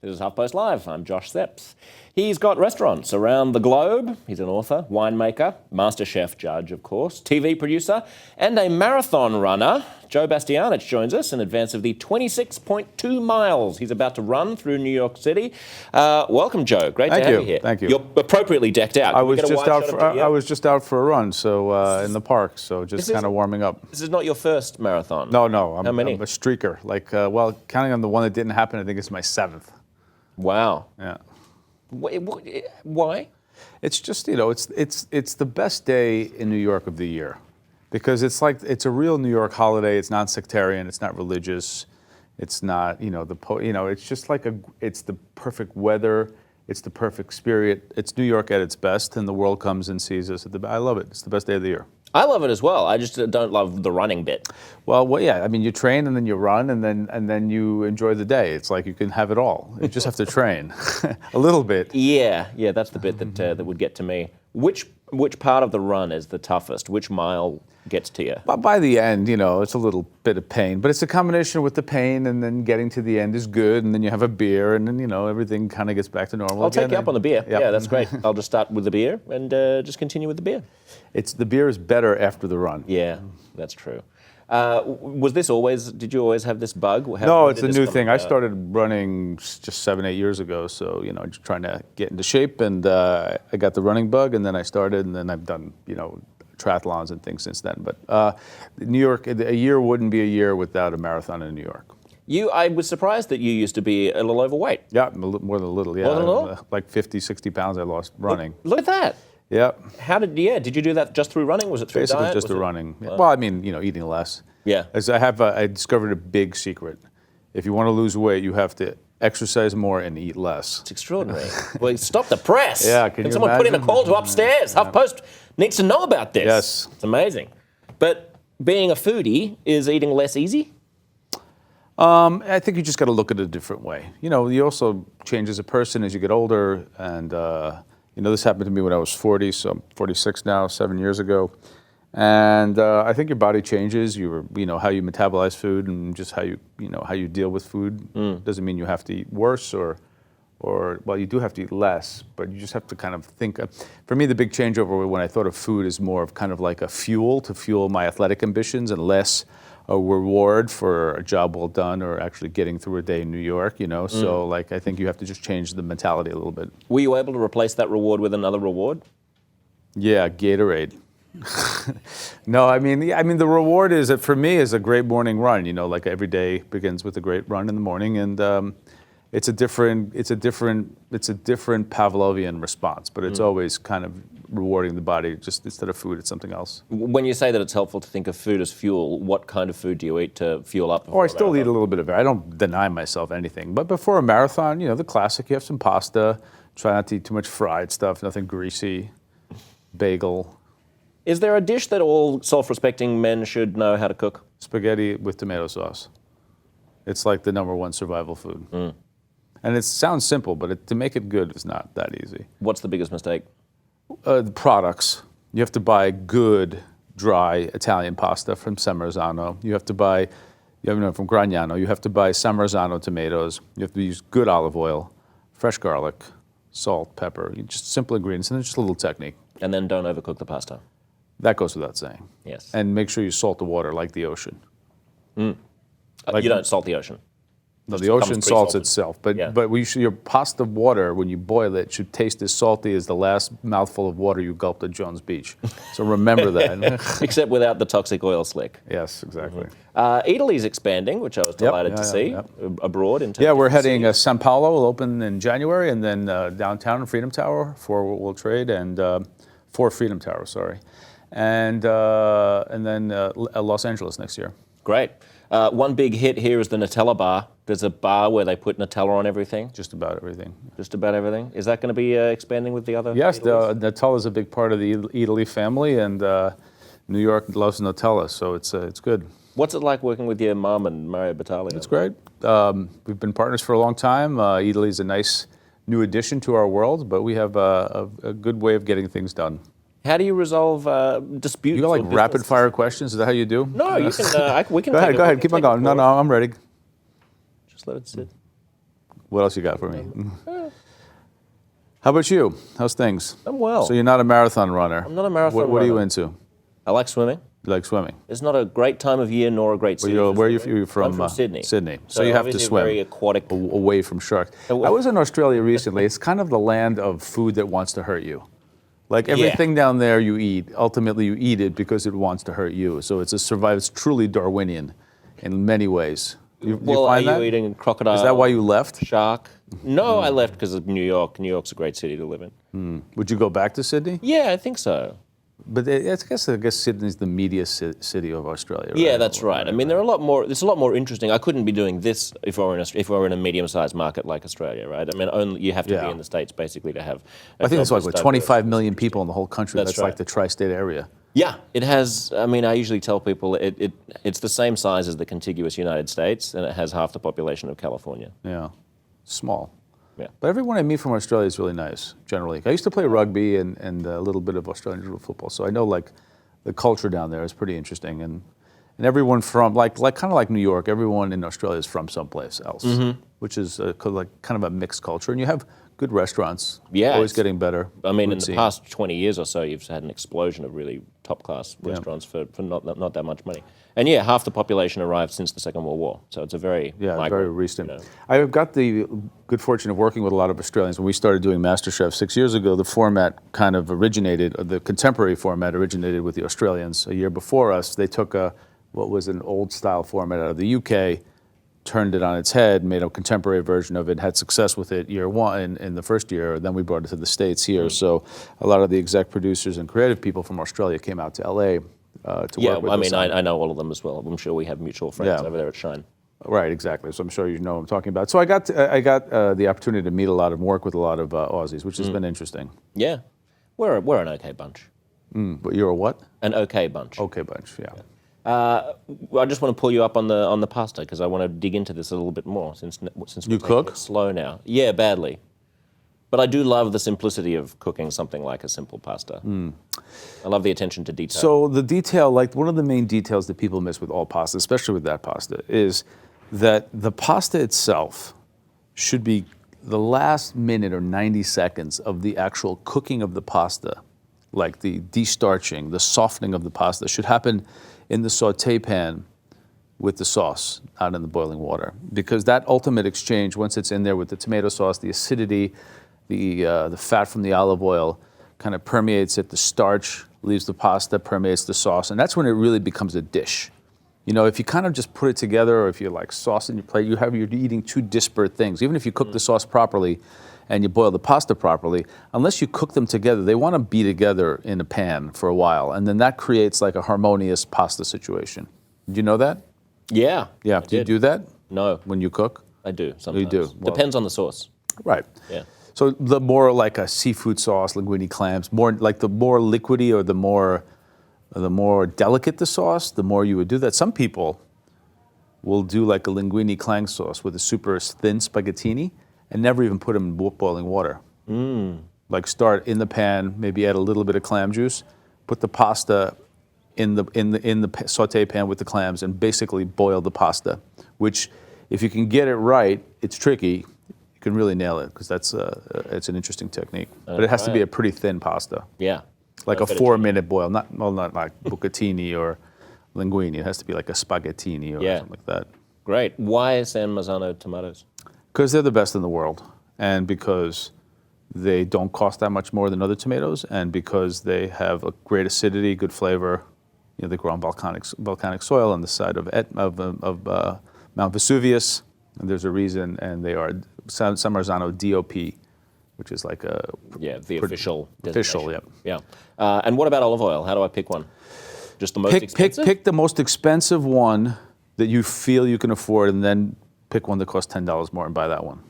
This is HuffPost Live. I'm Josh Sepps. He's got restaurants around the globe. He's an author, winemaker, MasterChef judge, of course, TV producer, and a marathon runner. Joe Bastianich joins us in advance of the 26.2 miles he's about to run through New York City. Welcome, Joe. Great to have you here. Thank you. You're appropriately decked out. I was just out for a run, so in the park, so just kind of warming up. This is not your first marathon. No. How many? I'm a streaker. Counting on the one that didn't happen, I think it's my 7th. Wow. Yeah. Why? It's just, it's the best day in New York of the year, because it's a real New York holiday. It's non-sectarian. It's not religious. It's not, it's just it's the perfect weather. It's the perfect spirit. It's New York at its best, and the world comes and sees us. I love it. It's the best day of the year. I love it as well. I just don't love the running bit. Well, yeah. I mean, you train and then you run and then you enjoy the day. It's like you can have it all. You just have to train a little bit. Yeah. That's the bit that would get to me. Which part of the run is the toughest? Which mile gets to you? But by the end, it's a little bit of pain, but it's a combination with the pain, and then getting to the end is good, and then you have a beer, and then everything kind of gets back to normal. I'll take you up on the beer. Yep. Yeah, that's great. I'll just start with the beer and just continue with the beer. The beer is better after the run. Yeah, that's true. Did you always have this bug? No, it's a new thing. I started running just 7-8 years ago, so, just trying to get into shape, and I got the running bug, and then I started, and then I've done, triathlons and things since then. But New York, a year wouldn't be a year without a marathon in New York. I was surprised that you used to be a little overweight. Yeah, more than a little, yeah. More than a little? Like 50, 60 pounds I lost running. Look at that. Yeah. Did you do that just through running? Was it through Basically diet? just running. Well, I mean, eating less. Yeah. As I discovered a big secret. If you want to lose weight, you have to exercise more and eat less. It's extraordinary. Well, stop the press. Yeah, can you someone imagine? put in a call to upstairs? Yeah. HuffPost needs to know about this. Yes. It's amazing. But being a foodie, is eating less easy? I think you just got to look at it a different way. You also change as a person as you get older, and this happened to me when I was 40, so I'm 46 now, 7 years ago. And I think your body changes. How you metabolize food, and just how you deal with food. Doesn't mean you have to eat worse or you do have to eat less, but you just have to kind of think. For me, the big changeover when I thought of food is more of kind of like a fuel to fuel my athletic ambitions, and less a reward for a job well done or actually getting through a day in New York. So I think you have to just change the mentality a little bit. Were you able to replace that reward with another reward? Yeah, Gatorade. No, I mean the reward is for me is a great morning run. Like every day begins with a great run in the morning, and it's a different Pavlovian response, but it's always kind of rewarding the body. Just instead of food, it's something else. When you say that it's helpful to think of food as fuel, what kind of food do you eat to fuel up? I still eat a little bit of it. I don't deny myself anything, but before a marathon, the classic. You have some pasta. Try not to eat too much fried stuff. Nothing greasy. Bagel. Is there a dish that all self-respecting men should know how to cook? Spaghetti with tomato sauce. It's like the #1 survival food. And it sounds simple, but to make it good is not that easy. What's the biggest mistake? The products. You have to buy good, dry Italian pasta from San Marzano. You have to buy, from Gragnano. You have to buy San Marzano tomatoes. You have to use good olive oil, fresh garlic, salt, pepper. Just simple ingredients, and then just a little technique. And then don't overcook the pasta. That goes without saying. Yes. And make sure you salt the water like the ocean. You don't salt the ocean. No, the ocean salts itself, but your pasta water, when you boil it, should taste as salty as the last mouthful of water you gulped at Jones Beach. So remember that. Except without the toxic oil slick. Yes, exactly. Italy's expanding, which I was delighted to see abroad. We're heading São Paulo will open in January, and then downtown Freedom Tower for World Trade, and for Freedom Tower, sorry, and then Los Angeles next year. Great. One big hit here is the Nutella bar. There's a bar where they put Nutella on everything. Just about everything. Just about everything. Is that going to be expanding with the other? Yes, Nutella is a big part of the Italy family, and New York loves Nutella, so it's good. What's it like working with your mom and Mario Batali? It's great. We've been partners for a long time. Italy is a nice new addition to our world, but we have a good way of getting things done. How do you resolve disputes? You got like rapid fire questions? Is that how you do? No, you can. We can. Go ahead. Keep on going. No, I'm ready. Just let it sit. What else you got for me? How about you? How's things? I'm well. So you're not a marathon runner. I'm not a marathon What are you runner. into? I like swimming. You like swimming? It's not a great time of year nor a great city. Where are you swimming. from? I'm from Sydney. Sydney. So you have to obviously swim. Very aquatic. Away from sharks. I was in Australia recently. It's kind of the land of food that wants to hurt you. Like everything down there you eat, ultimately you eat it because it wants to hurt you. So it's it's truly Darwinian in many ways. You find are that? you eating crocodile? Is that why you left? Shark? No, I left because of New York. New York's a great city to live in. Would you go back to Sydney? Yeah, I think so. But I guess Sydney's the media city of Australia. Right? Yeah, that's right. I mean, there are a lot more. It's a lot more interesting. I couldn't be doing this if I were in a medium-sized market like Australia, right? I mean, only you have to be in the States basically to have. I think it's like 25 million people in the whole country. That's right. like the tri-state area. Yeah, it has. I mean, I usually tell people it's the same size as the contiguous United States, and it has half the population of California. Yeah, small. Yeah. But everyone I meet from Australia is really nice, generally. I used to play rugby and a little bit of Australian football, so I know like the culture down there is pretty interesting. And everyone from, like kind of like New York, everyone in Australia is from someplace else, which is like kind of a mixed culture. And you have good restaurants, always getting better. I mean, in the past 20 years or so, you've had an explosion of really top-class restaurants for not that much money. And yeah, half the population arrived since the Second World War, so it's a very very recent. I've got the good fortune of working with a lot of Australians. When we started doing MasterChef 6 years ago, the format kind of originated, the contemporary format originated with the Australians. A year before us, they took what was an old-style format out of the UK, turned it on its head, made a contemporary version of it, had success with it year one in the first year, then we brought it to the States here. So a lot of the exec producers and creative people from Australia came out to LA to work with us. I know all of them as well. I'm sure we have mutual friends over there at Shine. Right, exactly. So I'm sure you know what I'm talking about. So I got the opportunity to meet a lot of, work with a lot of Aussies, which has been interesting. Yeah, we're an okay bunch. But you're a what? An okay bunch. Okay bunch, yeah. I just want to pull you up on the pasta because I want to dig into this a little bit more since we're taking it slow now. Yeah, badly. But I do love the simplicity of cooking something like a simple pasta. I love the attention to detail. So the detail, like one of the main details that people miss with all pasta, especially with that pasta, is that the pasta itself should be the last minute or 90 seconds of the actual cooking of the pasta, like the destarching, the softening of the pasta, should happen in the saute pan with the sauce, not in the boiling water. Because that ultimate exchange, once it's in there with the tomato sauce, the acidity, the fat from the olive oil kind of permeates it, the starch leaves the pasta, permeates the sauce, and that's when it really becomes a dish. You know, if you kind of just put it together, or if you like sauce in your plate, you're eating two disparate things. Even if you cook the sauce properly and you boil the pasta properly, unless you cook them together, they want to be together in a pan for a while, and then that creates like a harmonious pasta situation. Did you know that? Yeah. Yeah. Do you do that? No. When you cook? I do sometimes. You do? Well, depends on the sauce. Right. Yeah. So the more like a seafood sauce, linguine clams, more like the more liquidy or the more delicate the sauce, the more you would do that. Some people will do like a linguine clang sauce with a super thin spaghettini and never even put them in boiling water. Like start in the pan, maybe add a little bit of clam juice, put the pasta in the saute pan with the clams, and basically boil the pasta. Which, if you can get it right, it's tricky. You can really nail it because it's an interesting technique. But it has to be a pretty thin pasta. Yeah. Like a 4-minute boil, not like bucatini or linguine. It has to be like a spaghettini or something like that. Great. Why San Marzano tomatoes? Because they're the best in the world, and because they don't cost that much more than other tomatoes, and because they have a great acidity, good flavor. You know, they grow on volcanic soil on the side of Mount Vesuvius, and there's a reason. And they are San Marzano DOP, which is like the official designation. Yeah. And what about olive oil? How do I pick one? Just the most expensive? Pick the most expensive one that you feel you can afford, and then pick one that costs $10 more and buy that one.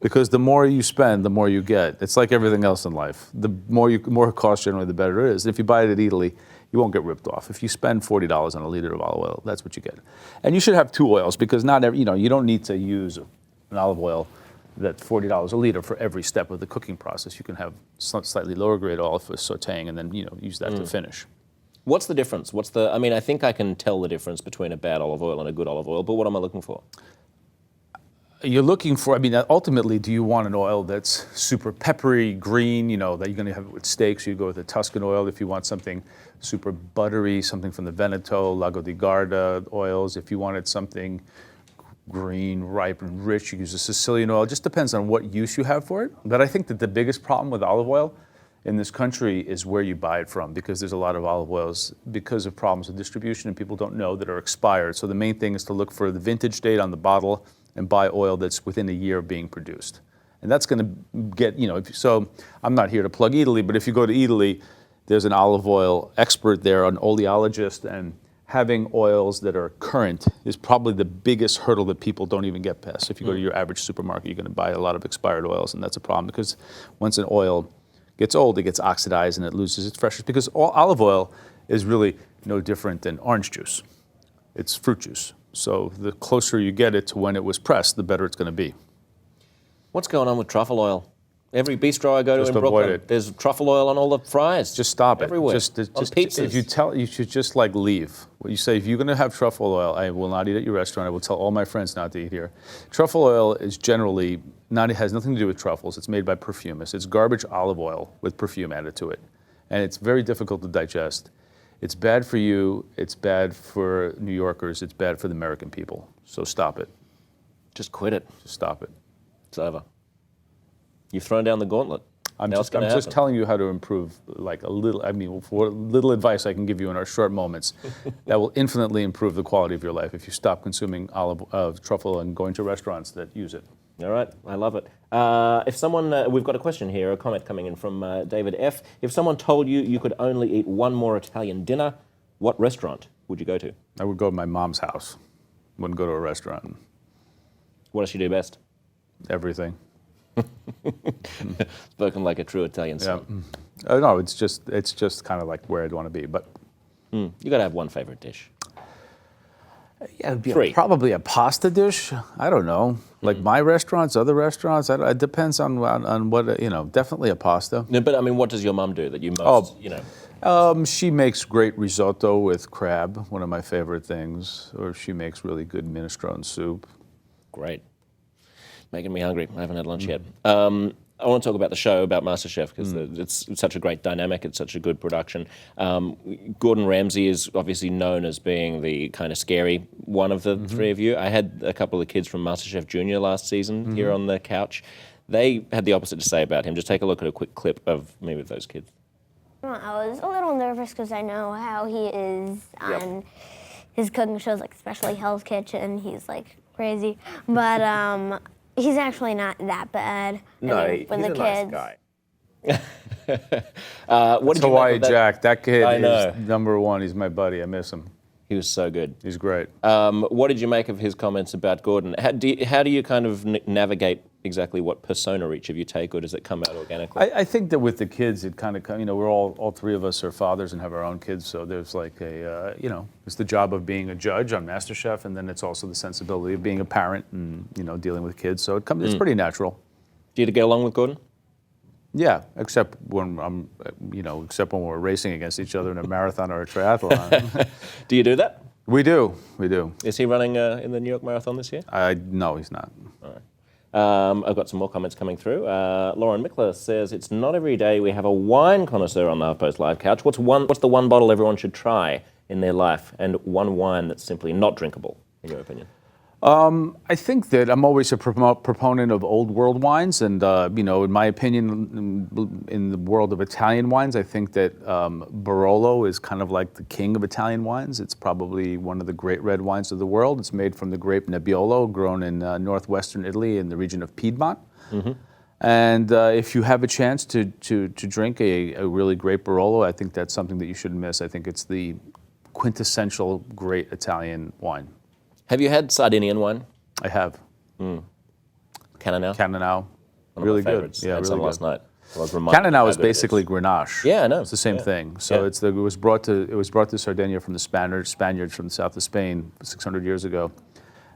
Because the more you spend, the more you get. It's like everything else in life. The more it costs, generally, the better it is. If you buy it at Italy, you won't get ripped off. If you spend $40 on a liter of olive oil, that's what you get. And you should have two oils, because you don't need to use an olive oil that's $40 a liter for every step of the cooking process. You can have slightly lower grade oil for sautéing, and then use that to finish. What's the difference? I think I can tell the difference between a bad olive oil and a good olive oil, but what am I looking for? You're looking for, I mean, ultimately, do you want an oil that's super peppery, green, that you're going to have it with steaks? You go with a Tuscan oil. If you want something super buttery, something from the Veneto, Lago di Garda oils. If you wanted something green, ripe, and rich, you use a Sicilian oil. It just depends on what use you have for it. But I think that the biggest problem with olive oil in this country is where you buy it from, because there's a lot of olive oils, because of problems with distribution and people don't know, that are expired. So the main thing is to look for the vintage date on the bottle and buy oil that's within a year of being produced. And that's going to get, so I'm not here to plug Italy, but if you go to Italy, there's an olive oil expert there, an oleologist, and having oils that are current is probably the biggest hurdle that people don't even get past. So if you go to your average supermarket, you're going to buy a lot of expired oils, and that's a problem, because once an oil gets old, it gets oxidized and it loses its freshness, because olive oil is really no different than orange juice. It's fruit juice. So the closer you get it to when it was pressed, the better it's going to be. What's going on with truffle oil? Every bistro I go to Just in avoid Brooklyn, it. there's truffle oil on all the fries. Just stop it. Everywhere. Just on pizzas. If you should just leave. What you say, if you're going to have truffle oil, I will not eat at your restaurant. I will tell all my friends not to eat here. Truffle oil is generally it has nothing to do with truffles. It's made by perfumists. It's garbage olive oil with perfume added to it, and it's very difficult to digest. It's bad for you. It's bad for New Yorkers. It's bad for the American people. So stop it. Just quit it. Just stop it. It's over. You've thrown down the gauntlet. I'm Now just telling you how to improve, like a little. I mean, for little advice I can give you in our short moments, that will infinitely improve the quality of your life if you stop consuming truffle and going to restaurants that use it. All right, I love it. If someone, we've got a question here, a comment coming in from David F. If someone told you you could only eat one more Italian dinner, what restaurant would you go to? I would go to my mom's house. Wouldn't go to a restaurant. What does she do best? Everything. Spoken like a true Italian son. Yeah. No, it's just kind of like where I'd want to be. But You got to have one favorite dish. yeah, it'd be Three. probably a pasta dish. I don't know, like my restaurants, other restaurants. It depends on what Definitely a pasta. No, but I mean, what does your mum do that you most, She makes great risotto with crab, one of my favorite things. Or she makes really good minestrone soup. Great. Making me hungry. I haven't had lunch yet. I want to talk about the show, about MasterChef, because it's such a great dynamic. It's such a good production. Gordon Ramsay is obviously known as being the kind of scary one of the three of you. I had a couple of kids from MasterChef Junior last season here on the couch. They had the opposite to say about him. Just take a look at a quick clip of me with those kids. I was a little nervous because I know how he is on his cooking shows, like especially Hell's Kitchen. He's like crazy, but he's actually not that bad. No, he's a kids. nice guy. What did you make Hawaii of that? Jack, that kid I know. is number one. He's my buddy. I miss him. He was so good. He's great. What did you make of his comments about Gordon? How do you kind of navigate exactly what persona each of you take, or does it come out organically? I think that with the kids, it kind of, we're all three of us are fathers and have our own kids, so there's like it's the job of being a judge on MasterChef, and then it's also the sensibility of being a parent and, dealing with kids, so it's pretty natural. Do you get along with Gordon? Yeah, except when we're racing against each other in a marathon or a triathlon. Do you do that? We do. Is he running in the New York Marathon this year? No, he's not. All right. I've got some more comments coming through. Lauren Mickler says, it's not every day we have a wine connoisseur on the HuffPost Live couch. What's the one bottle everyone should try in their life, and one wine that's simply not drinkable, in your opinion? I think that I'm always a proponent of old world wines, and in my opinion, in the world of Italian wines, I think that Barolo is kind of like the king of Italian wines. It's probably one of the great red wines of the world. It's made from the grape Nebbiolo, grown in northwestern Italy in the region of Piedmont. Mm-hmm. And if you have a chance to drink a really great Barolo, I think that's something that you shouldn't miss. I think it's the quintessential great Italian wine. Have you had Sardinian wine? I have. Cananao? Cananao. One Really of my good. favorites. Yeah, I had really some good. last night. I was reminded Cananao how is good it basically Grenache. Yeah, I know. It's the same Yeah. thing. So Yeah. it was brought to Sardinia from the Spaniards from the south of Spain 600 years ago,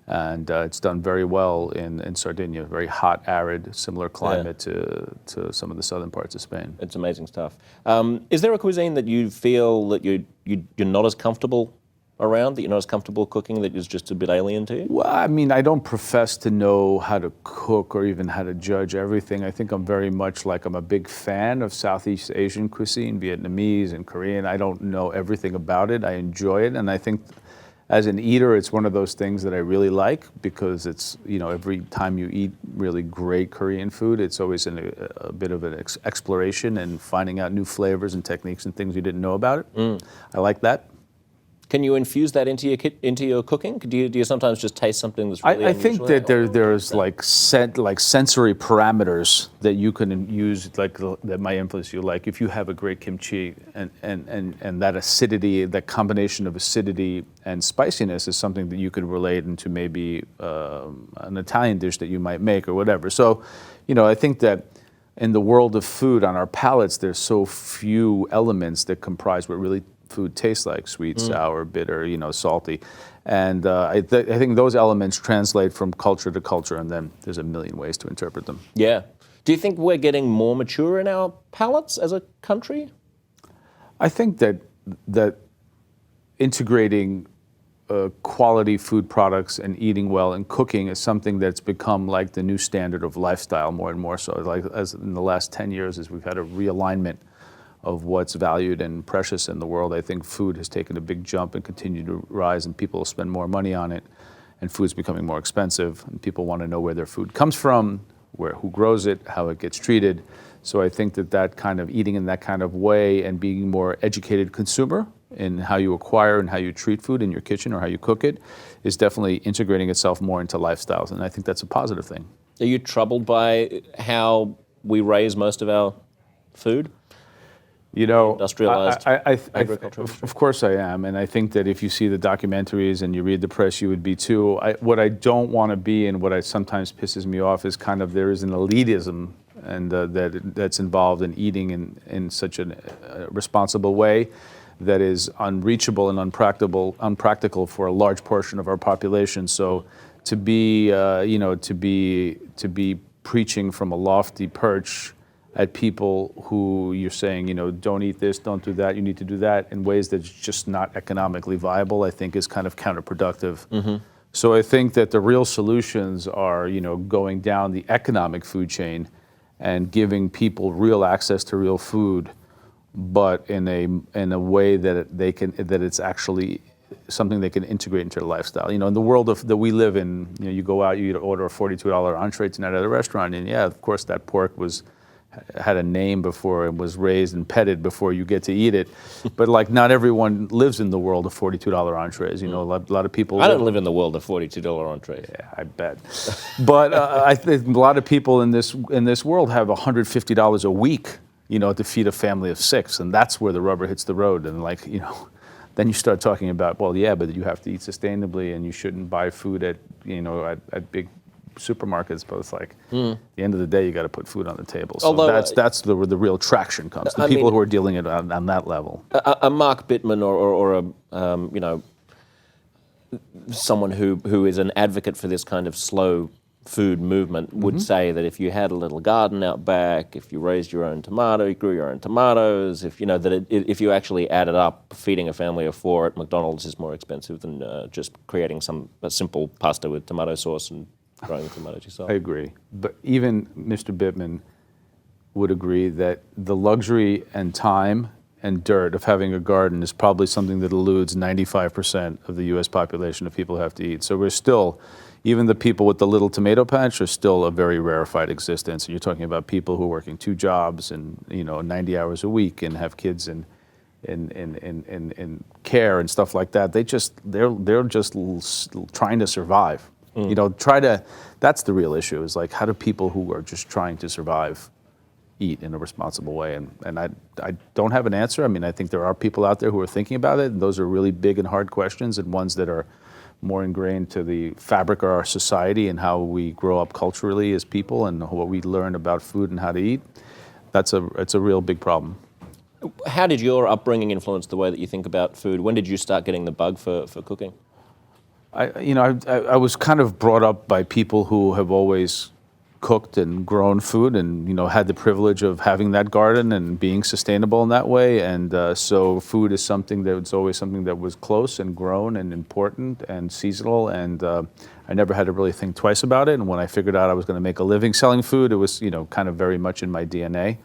and it's done very well in Sardinia. Very hot, arid, similar climate to some of the southern parts of Spain. It's amazing stuff. Is there a cuisine that you feel that you're not as comfortable around that you're not as comfortable cooking, that is just a bit alien to you? Well, I mean, I don't profess to know how to cook or even how to judge everything. I think I'm very much like I'm a big fan of Southeast Asian cuisine, Vietnamese and Korean. I don't know everything about it. I enjoy it, and I think as an eater, it's one of those things that I really like because it's, every time you eat really great Korean food, it's always a bit of an exploration and finding out new flavors and techniques and things you didn't know about it. I like that. Can you infuse that into your cooking? Do you sometimes just taste something that's really I think unusual? that there's like sensory parameters that you can use, like that might influence you. Like if you have a great kimchi and that acidity, that combination of acidity and spiciness is something that you could relate into maybe an Italian dish that you might make or whatever. So, I think that in the world of food, on our palates, there's so few elements that comprise what really food tastes like: sweet, sour, bitter, salty. And I think those elements translate from culture to culture, and then there's a million ways to interpret them. Yeah. Do you think we're getting more mature in our palates as a country? I think that integrating quality food products and eating well and cooking is something that's become like the new standard of lifestyle more and more so. Like as in the last 10 years, as we've had a realignment of what's valued and precious in the world, I think food has taken a big jump and continued to rise, and people spend more money on it, and food's becoming more expensive, and people want to know where their food comes from, who grows it, how it gets treated. So I think that kind of eating in that kind of way and being more educated consumer in how you acquire and how you treat food in your kitchen or how you cook it is definitely integrating itself more into lifestyles, and I think that's a positive thing. Are you troubled by how we raise most of our food? Industrialized agriculture. Of course I am, and I think that if you see the documentaries and you read the press, you would be too. What I don't want to be, and what sometimes pisses me off, is kind of there is an elitism and that's involved in eating in such a responsible way that is unreachable and unpractical for a large portion of our population. So to be preaching from a lofty perch at people who you're saying, don't eat this, don't do that, you need to do that, in ways that's just not economically viable, I think is kind of counterproductive. Mm-hmm. So I think that the real solutions are, going down the economic food chain and giving people real access to real food, but in a way that it's actually something they can integrate into their lifestyle. In the world that we live in, you go out, you order a $42 entree tonight at a restaurant, and yeah, of course that pork had a name before it was raised and petted before you get to eat it. But like not everyone lives in the world of $42 entrees. A lot of people. I don't live in the world of $42 entrees. Yeah, I bet. But I think a lot of people in this world have $150 a week, to feed a family of 6, and that's where the rubber hits the road. And then you start talking about, well, yeah, but you have to eat sustainably, and you shouldn't buy food at big supermarkets, but it's like at the end of the day, you got to put food on the table. So that's where the real traction comes. The people who are dealing it on that level. A Mark Bittman or a someone who is an advocate for this kind of slow food movement would say that if you had a little garden out back, if you raised your own tomato, you grew your own tomatoes, if if you actually added up, feeding a family of 4 at McDonald's is more expensive than just creating a simple pasta with tomato sauce and growing the tomatoes yourself. I agree. But even Mr. Bittman would agree that the luxury and time and dirt of having a garden is probably something that eludes 95% of the U.S. population of people who have to eat. So we're still, even the people with the little tomato patch are still a very rarefied existence. And you're talking about people who are working 2 jobs and 90 hours a week and have kids in care and stuff like that. They're just trying to survive. That's the real issue, is like, how do people who are just trying to survive eat in a responsible way? And I don't have an answer. I mean, I think there are people out there who are thinking about it, and those are really big and hard questions, and ones that are more ingrained to the fabric of our society and how we grow up culturally as people and what we learn about food and how to eat. It's a real big problem. How did your upbringing influence the way that you think about food? When did you start getting the bug for cooking? I was kind of brought up by people who have always cooked and grown food, and had the privilege of having that garden and being sustainable in that way. And so food is something that was always something that was close and grown and important and seasonal. And I never had to really think twice about it. And when I figured out I was going to make a living selling food, it was kind of very much in my DNA.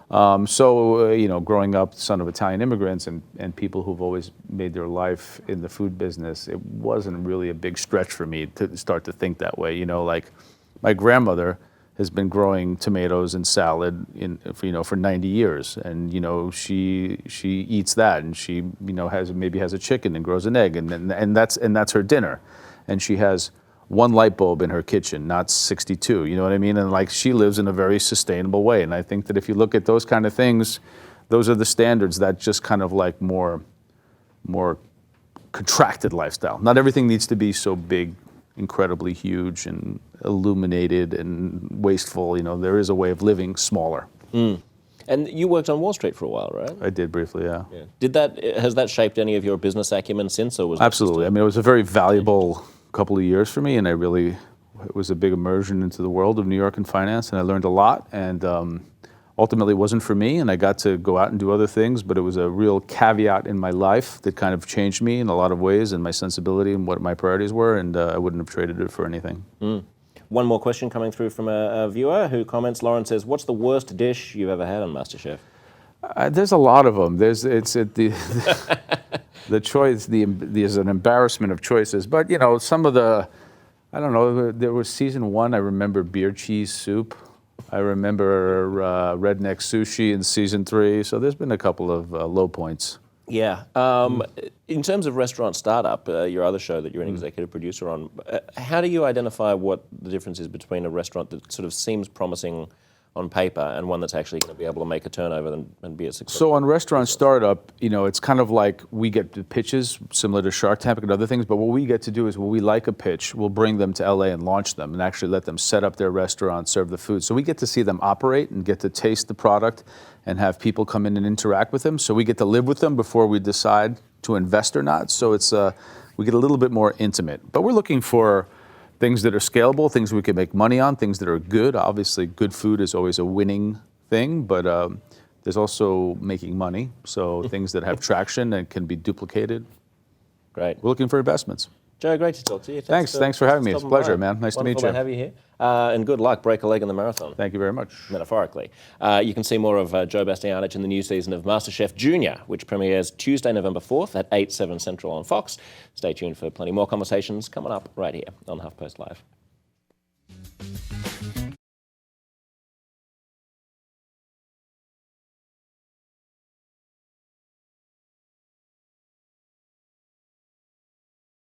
Growing up, son of Italian immigrants and people who've always made their life in the food business, it wasn't really a big stretch for me to start to think that way. Like my grandmother has been growing tomatoes and salad for 90 years, and she eats that, and she has a chicken and grows an egg, and that's her dinner, and she has one light bulb in her kitchen, not 62, you know what I mean? And like she lives in a very sustainable way. And I think that if you look at those kind of things, those are the standards that just kind of like more contracted lifestyle. Not everything needs to be so big, incredibly huge and illuminated and wasteful. There is a way of living smaller. Mm. And you worked on Wall Street for a while, right? I did briefly, yeah. Has that shaped any of your business acumen since, or was Absolutely. I mean, it was a very valuable couple of years for me, and it was a big immersion into the world of New York and finance, and I learned a lot, and ultimately it wasn't for me, and I got to go out and do other things, but it was a real caveat in my life that kind of changed me in a lot of ways, and my sensibility and what my priorities were, and I wouldn't have traded it for anything. Mm. One more question coming through from a viewer who comments. Lauren says, "What's the worst dish you've ever had on MasterChef?" There's a lot of them. The choice, there's an embarrassment of choices, but some of the, I don't know, there was season 1, I remember beer cheese soup. I remember redneck sushi in season 3, so there's been a couple of low points. Yeah. In terms of Restaurant Startup, your other show that you're an executive producer on, how do you identify what the difference is between a restaurant that sort of seems promising on paper and one that's actually going to be able to make a turnover and be a success? So on Restaurant Startup, it's kind of like we get the pitches similar to Shark Tank and other things, but what we get to do is when we like a pitch, we'll bring them to LA and launch them and actually let them set up their restaurant, serve the food. So we get to see them operate and get to taste the product and have people come in and interact with them. So we get to live with them before we decide to invest or not. So it's we get a little bit more intimate. But we're looking for things that are scalable, things we can make money on, things that are good. Obviously, good food is always a winning thing, but there's also making money. So things that have traction and can be duplicated. Great. We're looking for investments. Joe, great to talk to you. Thanks for having me. It's a pleasure, man. Nice to meet you. Wonderful to have you here. And good luck. Break a leg in the marathon. Thank you very much. Metaphorically. You can see more of Joe Bastianich in the new season of MasterChef Junior, which premieres Tuesday, November 4th at 8, 7 Central on Fox. Stay tuned for plenty more conversations coming up right here on HuffPost Live.